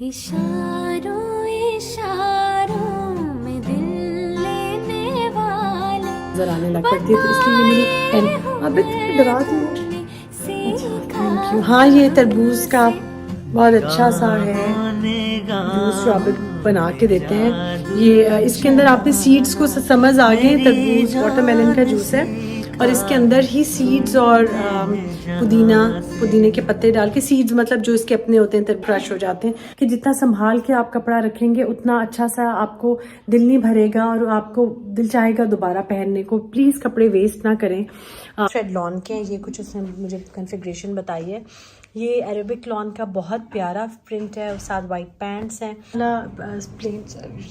इशारों इशारों में दिल लेने वाले नजर आने लग पड़ती है, तो इसलिए ये मेरी अब इतना डरा दी। Thank you. हाँ, ये तरबूज का बहुत अच्छा सा है जूस जो आप बना के देते हैं। ये इसके अंदर आपने सीड्स को समझ आ गए, तरबूज वाटरमेलन का जूस है और इसके अंदर ही सीड्स और पुदीने के पत्ते डाल के, सीड्स मतलब जो इसके अपने होते हैं तब क्रश हो जाते हैं, कि जितना संभाल के आप कपड़ा रखेंगे उतना अच्छा सा आपको दिल नहीं भरेगा और आपको दिल चाहेगा दोबारा पहनने को। प्लीज कपड़े वेस्ट ना करें। शेड लॉन के ये कुछ उसने मुझे कॉन्फ़िगरेशन बताई है। ये अरेबिक लॉन का बहुत प्यारा प्रिंट है और साथ वाइट पैंट्स हैं। प्लेन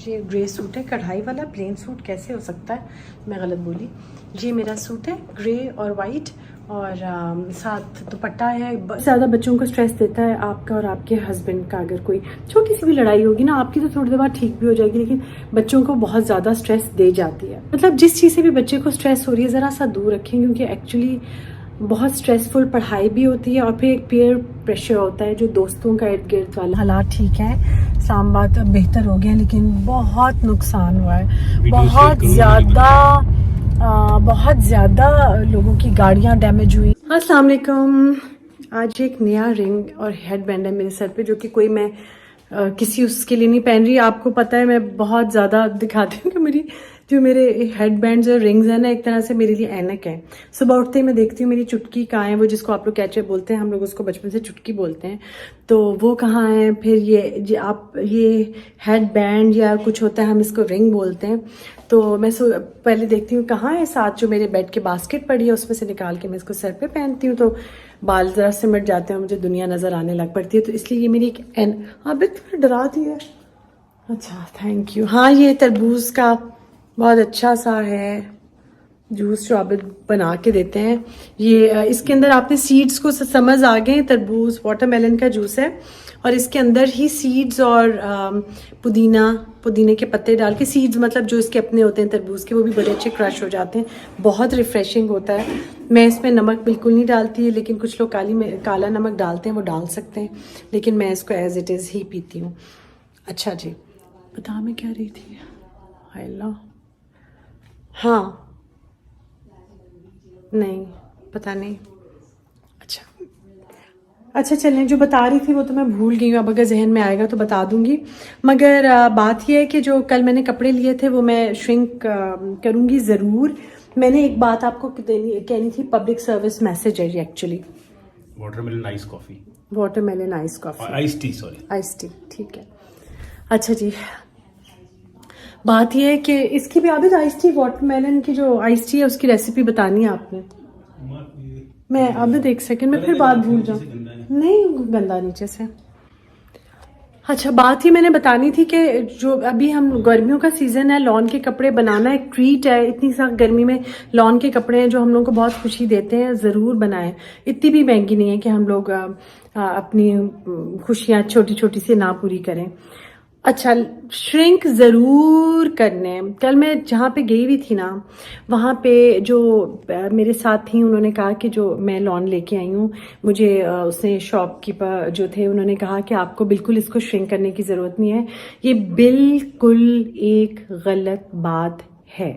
ये ग्रे सूट है, कढ़ाई वाला प्लेन सूट कैसे हो सकता है, मैं गलत बोली। ये मेरा सूट है ग्रे और वाइट और साथ दुपट्टा है। ज़्यादा बच्चों को स्ट्रेस देता है आपका और आपके हस्बैंड का। अगर कोई छोटी सी भी लड़ाई होगी ना आपकी तो थोड़ी देर बाद ठीक भी हो जाएगी, लेकिन बच्चों को बहुत ज़्यादा स्ट्रेस दे जाती है। मतलब जिस चीज़ से भी बच्चे को स्ट्रेस हो रही है ज़रा सा दूर रखें, क्योंकि एक्चुअली बहुत स्ट्रेसफुल पढ़ाई भी होती है और फिर एक पीयर प्रेशर होता है जो दोस्तों का इर्द गिर्द वाला। हालात ठीक है, सामबात अब बेहतर हो गया, लेकिन बहुत नुकसान हुआ है, बहुत ज़्यादा लोगों की गाड़ियां डैमेज हुई। अस्सलाम वालेकुम। आज एक नया रिंग और हेड बैंड है मेरे सर पे, जो कि कोई मैं किसी उसके लिए नहीं पहन रही। आपको पता है मैं बहुत ज़्यादा दिखाती हूँ कि मेरे हेड बैंड्स और रिंग्स हैं ना, एक तरह से मेरे लिए ऐनक है। सुबह उठते ही मैं देखती हूँ मेरी चुटकी कहाँ है, वो जिसको आप लोग कैचअप बोलते हैं, हम लोग उसको बचपन से चुटकी बोलते हैं, तो वो कहाँ है। फिर ये हेड बैंड या कुछ होता है, हम इसको रिंग बोलते हैं। तो मैं पहले देखती हूँ कहाँ है, साथ जो मेरे बेड के बास्केट पड़ी है उसमें से निकाल के मैं इसको सर पे पहनती हूँ, तो बाल जरा सिमट जाते हैं, मुझे दुनिया नजर आने लग पड़ती है। तो इसलिए ये मेरी एक अब इतना डरा दी है। अच्छा, थैंक यू। हाँ, ये तरबूज का बहुत अच्छा सा है जूस जो आप बना के देते हैं। ये इसके अंदर आपने सीड्स को समझ आ गए, तरबूज वाटरमेलन का जूस है और इसके अंदर ही सीड्स और पुदीने के पत्ते डाल के, सीड्स मतलब जो इसके अपने होते हैं तरबूज के, वो भी बड़े अच्छे क्रश हो जाते हैं, बहुत रिफ्रेशिंग होता है। मैं इसमें नमक बिल्कुल नहीं डालती है, लेकिन कुछ लोग काला नमक डालते हैं, वो डाल सकते हैं, लेकिन मैं इसको एज इट इज़ ही पीती हूँ। अच्छा जी, बता मैं क्या रही थी, हाय अल्लाह। हाँ, नहीं पता नहीं। अच्छा चलें, जो बता रही थी वो तो मैं भूल गई हूँ, अब अगर जहन में आएगा तो बता दूंगी। मगर बात यह है कि जो कल मैंने कपड़े लिए थे वो मैं श्रिंक करूंगी ज़रूर। मैंने एक बात आपको कहनी थी, पब्लिक सर्विस मैसेज है ये actually. Watermelon ice coffee, watermelon ice coffee, ice tea, ठीक है। अच्छा जी, बात यह है कि इसकी भी आबिद आइस टी, वाटरमेलन की जो आइस टी है उसकी रेसिपी बतानी है आपने। मैं अब एक सेकंड में फिर बात भूल जाऊँ, नहीं गंदा नीचे से। अच्छा, बात ही मैंने बतानी थी कि जो अभी हम गर्मियों का सीजन है, लॉन के कपड़े बनाना एक ट्रीट है। इतनी सा गर्मी में लॉन के कपड़े हैं जो हम लोग को बहुत खुशी देते हैं, ज़रूर बनाएं। इतनी भी महंगी नहीं है कि हम लोग अपनी खुशियाँ छोटी छोटी सी ना पूरी करें। अच्छा, श्रिंक ज़रूर करने। कल मैं जहाँ पे गई हुई थी ना, वहाँ पे जो मेरे साथ थी उन्होंने कहा कि जो मैं लॉन लेके आई हूँ, मुझे उसने शॉपकीपर जो थे उन्होंने कहा कि आपको बिल्कुल इसको श्रिंक करने की ज़रूरत नहीं है। ये बिल्कुल एक गलत बात है।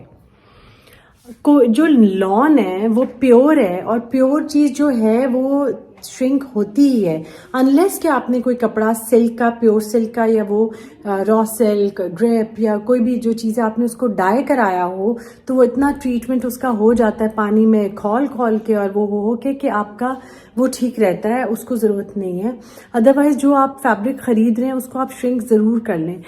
जो लॉन है वो प्योर है और प्योर चीज़ जो है वो श्रिंक होती ही है, अनलेस कि आपने कोई कपड़ा सिल्क का, प्योर सिल्क का, या वो रॉ सिल्क, ड्रेप या कोई भी जो चीज़ें आपने उसको डाई कराया हो, तो वो इतना ट्रीटमेंट उसका हो जाता है पानी में खोल के और वो हो के कि आपका वो ठीक रहता है, उसको ज़रूरत नहीं है। अदरवाइज जो आप फैब्रिक खरीद रहे हैं उसको आप श्रिंक ज़रूर कर लें।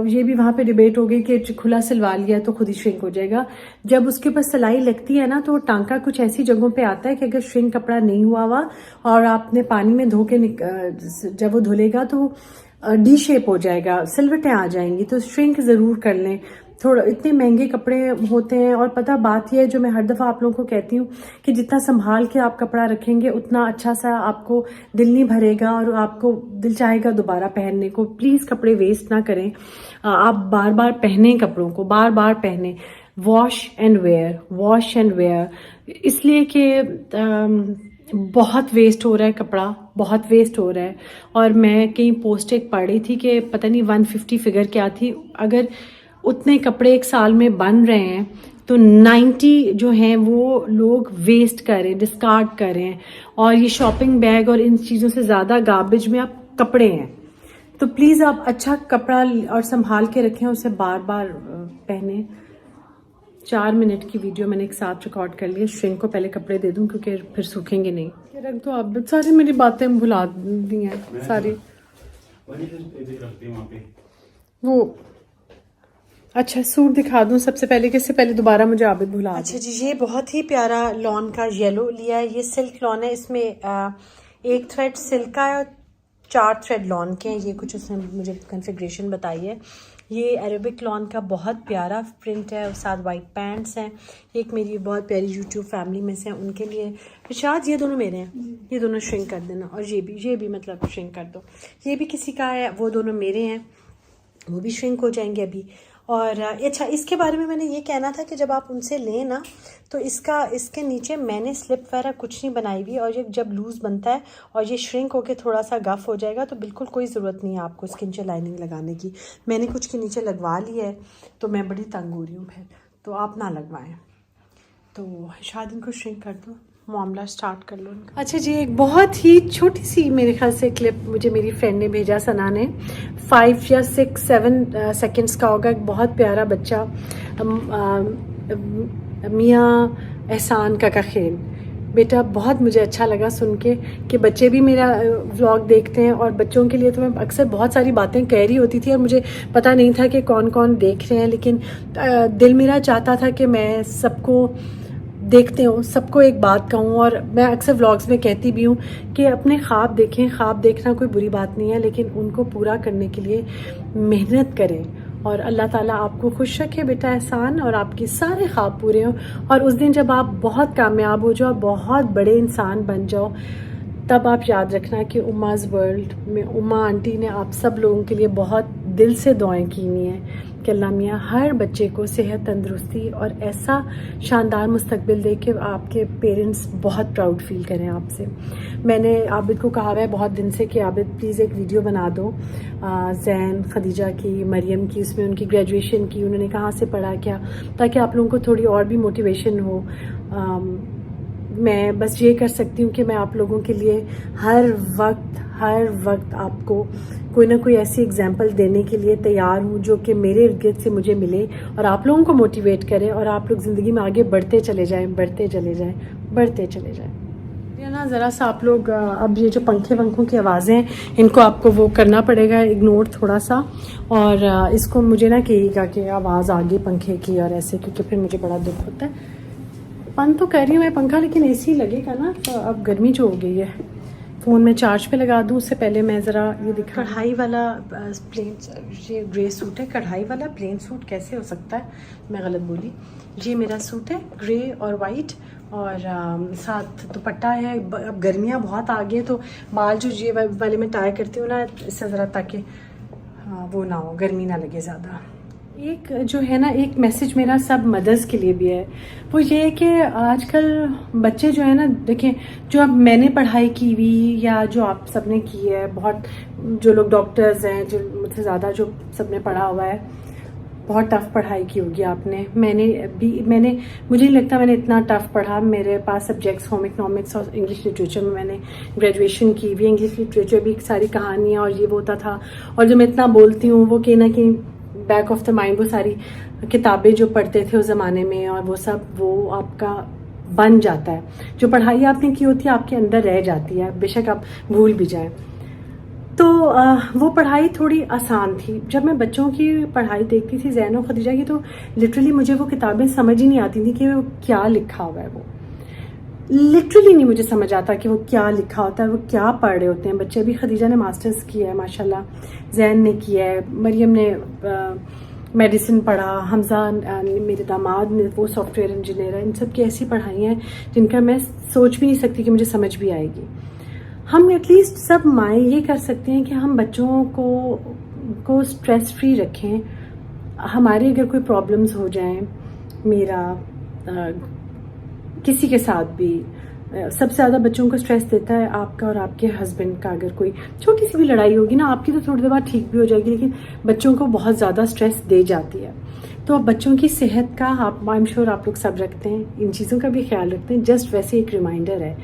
ये भी वहाँ पे डिबेट हो गई कि खुला सिलवा लिया तो खुद ही श्रिंक हो जाएगा। जब उसके ऊपर सिलाई लगती है ना, तो टांका कुछ ऐसी जगहों पे आता है कि अगर श्रिंक कपड़ा नहीं हुआ और आपने पानी में धो के जब वो धुलेगा तो डी शेप हो जाएगा, सिलवटें आ जाएंगी। तो श्रिंक ज़रूर कर लें। थोड़ा इतने महंगे कपड़े होते हैं, और पता बात यह है जो मैं हर दफ़ा आप लोगों को कहती हूँ कि जितना संभाल के आप कपड़ा रखेंगे उतना अच्छा सा आपको दिल नहीं भरेगा और आपको दिल चाहेगा दोबारा पहनने को। प्लीज़ कपड़े वेस्ट ना करें, आप बार बार पहने कपड़ों को, बार बार पहने। वॉश एंड वेयर, इसलिए कि बहुत वेस्ट हो रहा है कपड़ा, बहुत वेस्ट हो रहा है। और मैं कहीं पोस्ट एक पढ़ी थी कि पता नहीं 150 फिगर क्या थी, अगर उतने कपड़े एक साल में बन रहे हैं तो 90 जो हैं वो लोग वेस्ट कर रहे हैं, डिस्कार्ड कर रहे हैं। और ये शॉपिंग बैग और इन चीज़ों से ज़्यादा गार्बेज में आप कपड़े हैं। तो प्लीज़ आप अच्छा कपड़ा और संभाल के रखें, उसे बार बार पहने। 4 मिनट की वीडियो मैंने एक साथ रिकॉर्ड कर लिया। श्रिंक को पहले कपड़े दे दूं क्योंकि फिर सूखेंगे नहीं। ये रख दो आप, सारी मेरी बातें भुला दी हैं सारी। वो अच्छा सूट दिखा दूं सबसे पहले, किससे पहले दोबारा मुझे आबिद भुला। अच्छा जी, ये बहुत ही प्यारा लॉन का येलो लिया है। ये सिल्क लॉन है, इसमें एक थ्रेड सिल्क का है और 4 थ्रेड लॉन के हैं। ये कुछ उसने मुझे कॉन्फ़िगरेशन बताई है। ये अरेबिक लॉन का बहुत प्यारा प्रिंट है और साथ वाइट पैंट्स हैं। एक मेरी बहुत प्यारी यूट्यूब फैमिली में से हैं, उनके लिए। इरशाद ये दोनों मेरे हैं, ये दोनों श्रिंक कर देना। और ये भी मतलब श्रिंक कर दो। ये भी किसी का है, वो दोनों मेरे हैं, वो भी श्रिंक हो जाएंगे अभी। और अच्छा, इसके बारे में मैंने ये कहना था कि जब आप उनसे लें ना तो इसके नीचे मैंने स्लिप वगैरह कुछ नहीं बनाई हुई। और ये जब लूज़ बनता है और ये श्रिंक होके थोड़ा सा गफ हो जाएगा तो बिल्कुल कोई ज़रूरत नहीं है आपको इसके नीचे लाइनिंग लगाने की। मैंने कुछ के नीचे लगवा ली है तो मैं बड़ी तंग हो रही हूँ फिर, तो आप ना लगवाएं। तो शायद इनको श्रिंक कर दो, मामला स्टार्ट कर लो इनका। अच्छा जी, एक बहुत ही छोटी सी मेरे ख्याल से क्लिप मुझे मेरी फ्रेंड ने भेजा, सना ने। 5 या 6-7 सेकेंड्स का होगा। एक बहुत प्यारा बच्चा, मियाँ एहसान का खेल बेटा, बहुत मुझे अच्छा लगा सुन के कि बच्चे भी मेरा व्लॉग देखते हैं। और बच्चों के लिए तो मैं अक्सर बहुत सारी बातें कह रही होती थी और मुझे पता नहीं था कि कौन कौन देख रहे हैं, लेकिन दिल मेरा चाहता था कि मैं सबको देखते हूँ, सबको एक बात कहूँ। और मैं अक्सर व्लॉग्स में कहती भी हूँ कि अपने ख्वाब देखें। ख्वाब देखना कोई बुरी बात नहीं है, लेकिन उनको पूरा करने के लिए मेहनत करें। और अल्लाह ताला आपको खुश रखे बेटा एहसान, और आपके सारे ख्वाब पूरे हों। और उस दिन जब आप बहुत कामयाब हो जाओ, बहुत बड़े इंसान बन जाओ, तब आप याद रखना कि उम्माज़ वर्ल्ड में उम्मा आंटी ने आप सब लोगों के लिए बहुत दिल से दुआएं की हुई हैं कि अल्लाह मियाँ हर बच्चे को सेहत, तंदुरुस्ती और ऐसा शानदार मुस्तकबिल दे के आपके पेरेंट्स बहुत प्राउड फील करें आपसे। मैंने आबिद को कहा है बहुत दिन से कि आबिद प्लीज़ एक वीडियो बना दो जैन, खदीजा की, मरियम की, उसमें उनकी ग्रेजुएशन की, उन्होंने कहाँ से पढ़ा क्या, ताकि आप लोगों को थोड़ी और भी मोटिवेशन हो। मैं बस ये कर सकती हूँ कि मैं आप लोगों के लिए हर वक्त आपको कोई ना कोई ऐसी एग्जाम्पल देने के लिए तैयार हूँ जो कि मेरे इर्द गिर्द से मुझे मिले और आप लोगों को मोटिवेट करे और आप लोग ज़िंदगी में आगे बढ़ते चले जाएं, बढ़ते चले जाएं। ये ना ज़रा सा आप लोग अब ये जो पंखों की आवाज़ें हैं इनको आपको वो करना पड़ेगा, इग्नोर थोड़ा सा। और इसको मुझे ना कहिएगा कि आवाज़ आ गई पंखे की और ऐसे, क्योंकि फिर मुझे बड़ा दुख होता है। बंद तो कर रही हूँ मैं पंखा, लेकिन एसी लगेगा ना, तो अब गर्मी जो हो गई है। फ़ोन में चार्ज पे लगा दूँ उससे पहले मैं ज़रा ये दिखा। कढ़ाई वाला प्लेन, ये ग्रे सूट है। कढ़ाई वाला प्लेन सूट कैसे हो सकता है, मैं गलत बोली। ये मेरा सूट है ग्रे और वाइट, और साथ दुपट्टा है। अब गर्मियाँ बहुत आ गई तो बाल जो ये वाले में टाई करती हूँ ना, इससे ज़रा ताकि वो ना हो, गर्मी ना लगे ज़्यादा। एक जो है ना, एक मैसेज मेरा सब मदर्स के लिए भी है, वो ये है कि आजकल बच्चे जो है ना, देखें, जो अब मैंने पढ़ाई की हुई या जो आप सबने की है, बहुत जो लोग डॉक्टर्स हैं, जो मुझसे ज़्यादा जो सबने पढ़ा हुआ है, बहुत टफ़ पढ़ाई की होगी आपने। मैंने मुझे नहीं लगता मैंने इतना टफ़ पढ़ा। मेरे पास सब्जेक्ट्स होम इकोनॉमिक्स और इंग्लिश लिटरेचर में मैंने ग्रेजुएशन की हुई। इंग्लिश लिटरेचर भी सारी कहानियाँ और ये वो होता था। और जो मैं इतना बोलती हूँ वो कहीं ना कहीं बैक ऑफ द माइंड, वो सारी किताबें जो पढ़ते थे उस ज़माने में और वो सब, वो आपका बन जाता है। जो पढ़ाई आपने की होती है आपके अंदर रह जाती है, बेशक आप भूल भी जाएं। तो वो पढ़ाई थोड़ी आसान थी। जब मैं बच्चों की पढ़ाई देखती थी, ज़ैन और खदीजा की, तो लिटरली मुझे वो किताबें समझ ही नहीं आती थी कि वो क्या लिखा हुआ है। वो लिटरली नहीं मुझे समझ आता कि वो क्या लिखा होता है, वो क्या पढ़ रहे होते हैं बच्चे। भी खदीजा ने मास्टर्स किया है माशाल्लाह, जैन ने किया है, मरियम ने मेडिसिन पढ़ा, हमजा मेरे दामाद ने वो सॉफ्टवेयर इंजीनियर है। इन सब की ऐसी पढ़ाइयाँ हैं जिनका मैं सोच भी नहीं सकती कि मुझे समझ भी आएगी। हम एटलीस्ट सब माएँ ये कर सकते हैं कि हम बच्चों को स्ट्रेस फ्री रखें। हमारे अगर कोई प्रॉब्लम्स हो जाएं, मेरा किसी के साथ भी, सबसे ज़्यादा बच्चों को स्ट्रेस देता है आपका और आपके हस्बैंड का। अगर कोई छोटी सी भी लड़ाई होगी ना आपकी तो थोड़ी देर बाद ठीक भी हो जाएगी, लेकिन बच्चों को बहुत ज़्यादा स्ट्रेस दे जाती है। तो बच्चों की सेहत का आप, आई एम श्योर आप लोग सब रखते हैं, इन चीज़ों का भी ख्याल रखते हैं। जस्ट वैसे एक रिमाइंडर है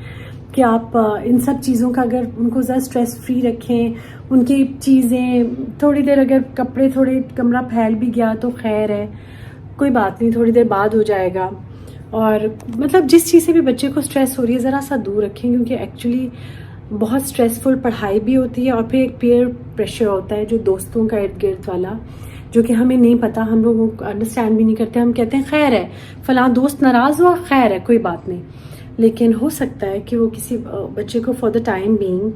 कि आप इन सब चीज़ों का अगर उनको ज़्यादा स्ट्रेस फ्री रखें, उनकी चीज़ें थोड़ी देर, अगर कपड़े थोड़े कमरा फैल भी गया तो खैर है, कोई बात नहीं, थोड़ी देर बाद हो जाएगा। और मतलब जिस चीज़ से भी बच्चे को स्ट्रेस हो रही है ज़रा सा दूर रखें, क्योंकि एक्चुअली बहुत स्ट्रेसफुल पढ़ाई भी होती है और फिर एक पीयर प्रेशर होता है जो दोस्तों का इर्द गिर्द वाला, जो कि हमें नहीं पता, हम लोग अंडरस्टैंड भी नहीं करते। हम कहते हैं खैर है, फलां दोस्त नाराज़ हुआ, खैर है, कोई बात नहीं। लेकिन हो सकता है कि वो किसी बच्चे को फॉर द टाइम बीइंग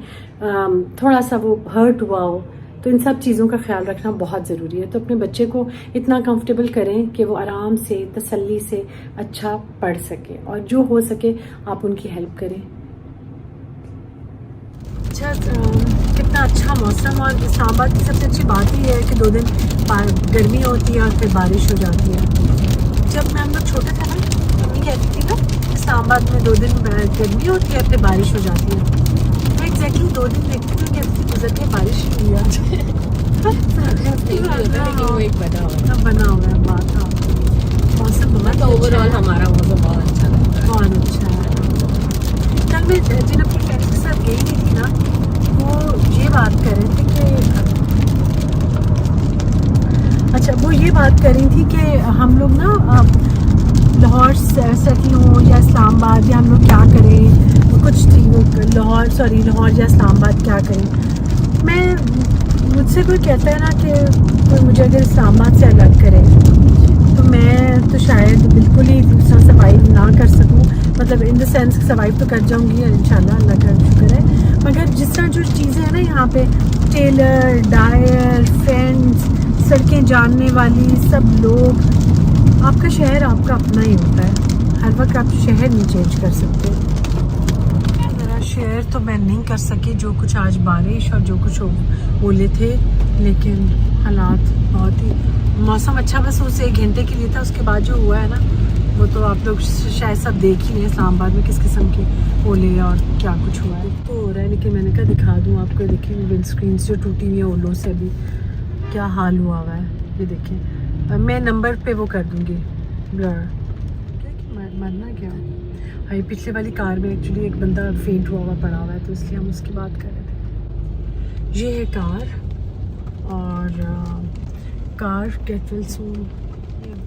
थोड़ा सा वो हर्ट हुआ हो। तो इन सब चीज़ों का ख्याल रखना बहुत ज़रूरी है। तो अपने बच्चे को इतना कंफर्टेबल करें कि वो आराम से, तसल्ली से अच्छा पढ़ सके, और जो हो सके आप उनकी हेल्प करें। अच्छा, कितना अच्छा मौसम, और इस्लामाबाद की सबसे अच्छी बात ही है कि 2 दिन गर्मी होती है और फिर बारिश हो जाती है। जब मैं हम लोग छोटे थे ना, मम्मी कहती थी ना इस्लामाबाद में 2 दिन गर्मी होती है फिर बारिश हो जाती है। मैं एग्जैक्टली 2 दिन देखती थी, कहती थी गुजर के बारिश हुई आज। लेकिन वो एक बना हुआ है बात। हाँ, मौसम बहुत ओवरऑल हमारा मौसम बहुत अच्छा लगता है, बहुत अच्छा है। कल मैं जिन अपनी फ्रेंड्स के साथ गई नहीं थी ना, वो ये बात कर रहे थे कि अच्छा, वो ये बात कर रही थी कि हम लोग ना लाहौर सेटल हों या इस्लामाबाद, या हम लोग क्या करें, कुछ थी वो लाहौर या इस्लामाबाद क्या करें। मुझसे कोई कहता है ना कि कोई मुझे अगर इस्लामाबाद से अलग करे तो मैं तो शायद बिल्कुल ही दूसरा सर्वाइव ना कर सकूं, मतलब इन द सेंस सर्वाइव तो कर जाऊंगी इंशाल्लाह, अल्लाह का शुक्र है। मगर जिस तरह जो चीज़ें हैं ना यहाँ पे, टेलर, डायर, फ्रेंड्स, सड़कें जानने वाली सब लोग, आपका शहर आपका अपना ही होता है। हर वक्त आप शहर नहीं चेंज कर सकते। मेरा शहर तो मैं नहीं कर सकी, जो कुछ आज बारिश और जो कुछ ओले थे, लेकिन हालात बहुत ही, मौसम अच्छा बस उस 1 घंटे के लिए था। उसके बाद जो हुआ है ना, वो तो आप लोग शायद सब देख ही रहे हैं इस्लामाबाद में किस किस्म के ओले और क्या कुछ हुआ है। तो हो रहा है, लेकिन मैंने कहा दिखा दूँ आपको। देखिए विंड स्क्रीन जो टूटी हुई है ओलों से, अभी क्या हाल हुआ हुआ है ये देखिए। मैं नंबर पे वो कर दूँगी ब्लर, मरना क्या। हाई पिछले वाली कार में एक्चुअली एक बंदा फेंट हुआ पड़ा हुआ है, तो इसलिए हम उसकी बात कर रहे थे। ये है कार, और कार कैटल सून,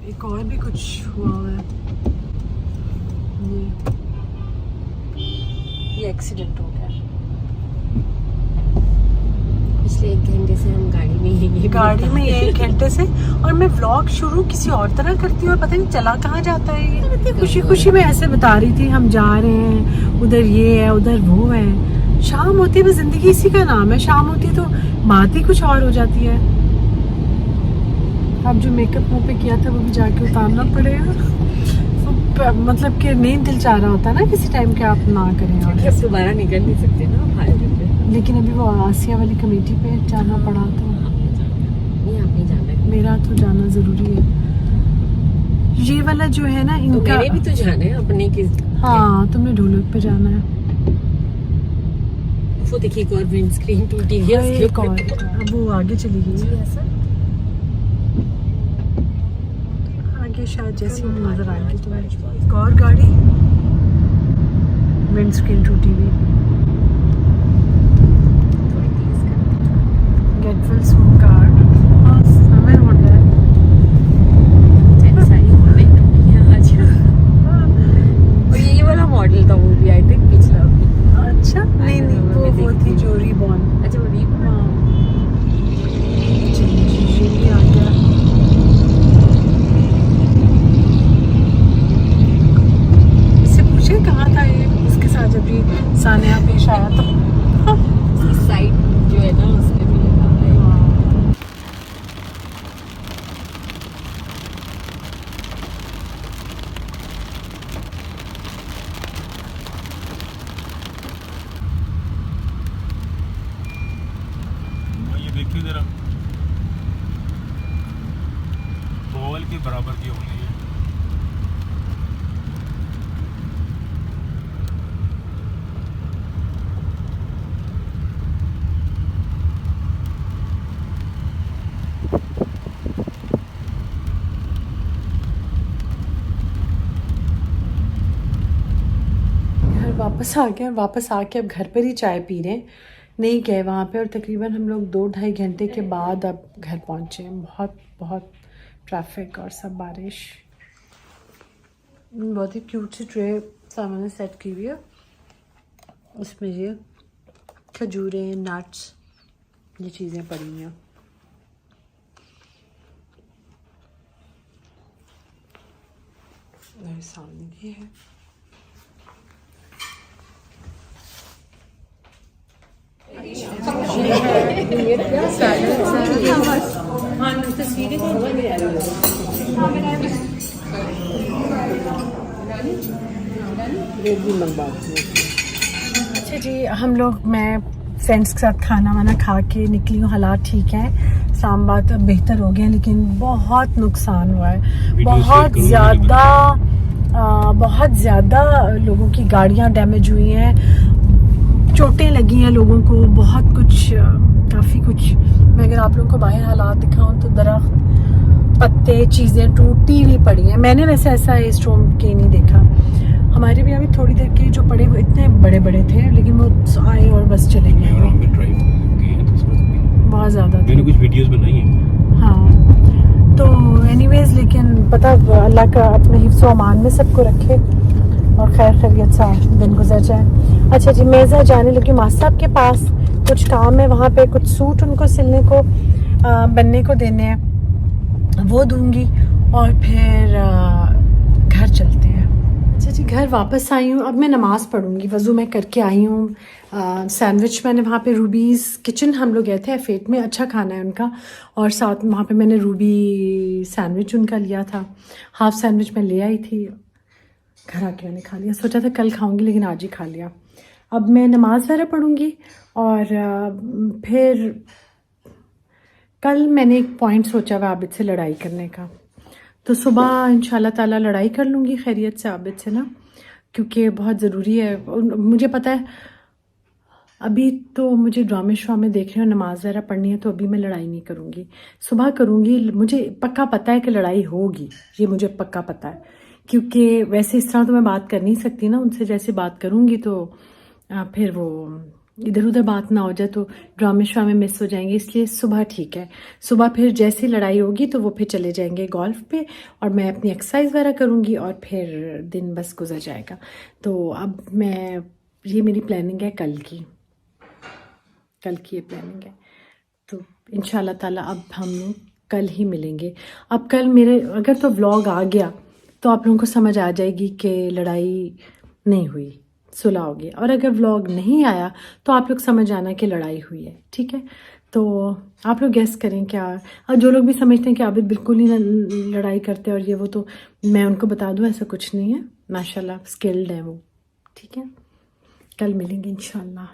एक और भी कुछ हुआ हुआ है। ये एक्सीडेंट हो गया। पिछले 1 घंटे से हम गाड़ी में 1 घंटे से, और मैं व्लॉग शुरू किसी और तरह करती हूँ और पता नहीं चला कहाँ जाता है। ये खुशी खुशी में ऐसे बता रही थी, हम जा रहे हैं, उधर ये है, उधर वो है। शाम होती है, बस जिंदगी इसी का नाम है, शाम होती है तो बात ही कुछ और हो जाती है। अब जो मेकअप मुँह पे किया था वो भी जाके उतारना पड़ेगा। मतलब कि नहीं दिल चाह रहा होता ना किसी टाइम के आप ना करें, और अब दोबारा निकल नहीं सकते ना हाईवे पे। लेकिन अभी वो आसिया वाली कमेटी पे जाना पड़ा, तो नहीं जाना, मेरा तो जाना जरूरी है। ये वाला जो है ना इनका, तो मेरे भी तो जाना है अपने की। हाँ, तुम्हें ढोलक पे जाना है। वो देखिए एक और विंड स्क्रीन टूटी है, एक और, अब वो आगे चली गई है आगे, शायद जैसी नजर आएगी तुम्हें। एक और गाड़ी, विंड स्क्रीन टूटी हुई। गेट वेल सून कार, हाँ समय हो रहा है। और ये वाला मॉडल था वो भी, आई थिंक पिछला। अच्छा नहीं वो थी जो रीबॉर्न। अच्छा वो रीबॉर्न। हाँ, ये आ गया। इससे पूछे कहाँ था ये, इसके साथ जब भी सानिया पेश आया तो साइड जो है ना उसमें भी लगा है। ये देखिए जरा, ओवल के बराबर की हो रही है। वापस आ गए। वापस आके अब घर पर ही चाय पी रहे हैं, नहीं गए वहाँ पे। और तकरीबन हम लोग 2-2.5 घंटे के बाद अब घर पहुँचे हैं। बहुत बहुत ट्रैफिक और सब बारिश। बहुत ही क्यूट सी ट्रे सामने सेट की हुई है, उसमें ये खजूरें, नट्स, ये चीज़ें पड़ी हैं। मेरे सामने ये है। अच्छा जी, हम लोग मैं फ्रेंड्स के साथ खाना वाना खा के निकली हूँ। हालात ठीक है, इस्लामाबाद अब बेहतर हो गया, लेकिन बहुत नुकसान हुआ है। बहुत ज़्यादा लोगों की गाड़ियाँ डैमेज हुई हैं, चोटें लगी हैं लोगों को, बहुत कुछ, काफ़ी कुछ। मैं अगर आप लोगों को बाहर हालात दिखाऊं तो दरख्त, पत्ते, चीज़ें टूटी हुई पड़ी हैं। मैंने वैसे ऐसा इस स्टॉर्म के नहीं देखा। हमारे भी अभी थोड़ी देर के जो पड़े वो इतने बड़े बड़े थे, लेकिन वो आए और बस चले गए। बहुत ज़्यादा मैंने कुछ वीडियोस बनाई हैं। हाँ, तो एनीवेज, लेकिन पता अल्लाह का अपने हिफ्ज़ व अमान में सबको रखे और खैर खैरियत सा दिन गुजर जाए। अच्छा जी, मेज़ा जाने लगी मास्टर साहब के पास, कुछ काम है वहाँ पे, कुछ सूट उनको सिलने को बनने को देने हैं, वो दूंगी और फिर घर चलते हैं। अच्छा जी, घर वापस आई हूँ। अब मैं नमाज़ पढ़ूंगी, वज़ू मैं करके आई हूँ। सैंडविच मैंने वहाँ पे रूबीज़ किचन, हम लोग गए थे F8 में, अच्छा खाना है उनका, और साथ में वहाँ पे मैंने रूबी सैंडविच उनका लिया था। हाफ़ सैंडविच मैं ले आई थी, घर आके मैंने खा लिया। सोचा था कल खाऊंगी, लेकिन आज ही खा लिया। अब मैं नमाज़ वगैरह पढ़ूंगी और फिर कल मैंने एक पॉइंट सोचा हुआ आबिद से लड़ाई करने का, तो सुबह इंशाल्लाह ताला लड़ाई कर लूँगी खैरियत से आबिद से ना, क्योंकि बहुत ज़रूरी है। मुझे पता है अभी तो मुझे ड्रामे श्रामे देखने और नमाज़ वगैरह पढ़नी है, तो अभी मैं लड़ाई नहीं करूँगी, सुबह करूँगी। मुझे पक्का पता है कि लड़ाई होगी, ये मुझे पक्का पता है, क्योंकि वैसे इस तरह तो मैं बात कर नहीं सकती ना उनसे, जैसे बात करूँगी तो फिर वो इधर उधर बात ना हो जाए, तो ड्रामे श्रामे मिस हो जाएंगे। इसलिए सुबह ठीक है, सुबह फिर जैसी लड़ाई होगी तो वो फिर चले जाएंगे गोल्फ पे, और मैं अपनी एक्सरसाइज वगैरह करूँगी और फिर दिन बस गुजर जाएगा। तो अब मैं, ये मेरी प्लानिंग है कल की ये प्लानिंग है। तो इंशाल्लाह ताला अब हम लोग कल ही मिलेंगे। अब कल मेरे अगर तो व्लॉग आ गया तो आप लोगों को समझ आ जाएगी कि लड़ाई नहीं हुई, सुलह होगी, और अगर व्लॉग नहीं आया तो आप लोग समझ आना कि लड़ाई हुई है, ठीक है। तो आप लोग गेस करें क्या, और जो लोग भी समझते हैं कि आबिद बिल्कुल ही लड़ाई करते और ये वो, तो मैं उनको बता दूं ऐसा कुछ नहीं है, माशाल्लाह स्किल्ड है वो, ठीक है। कल मिलेंगे इंशाल्लाह।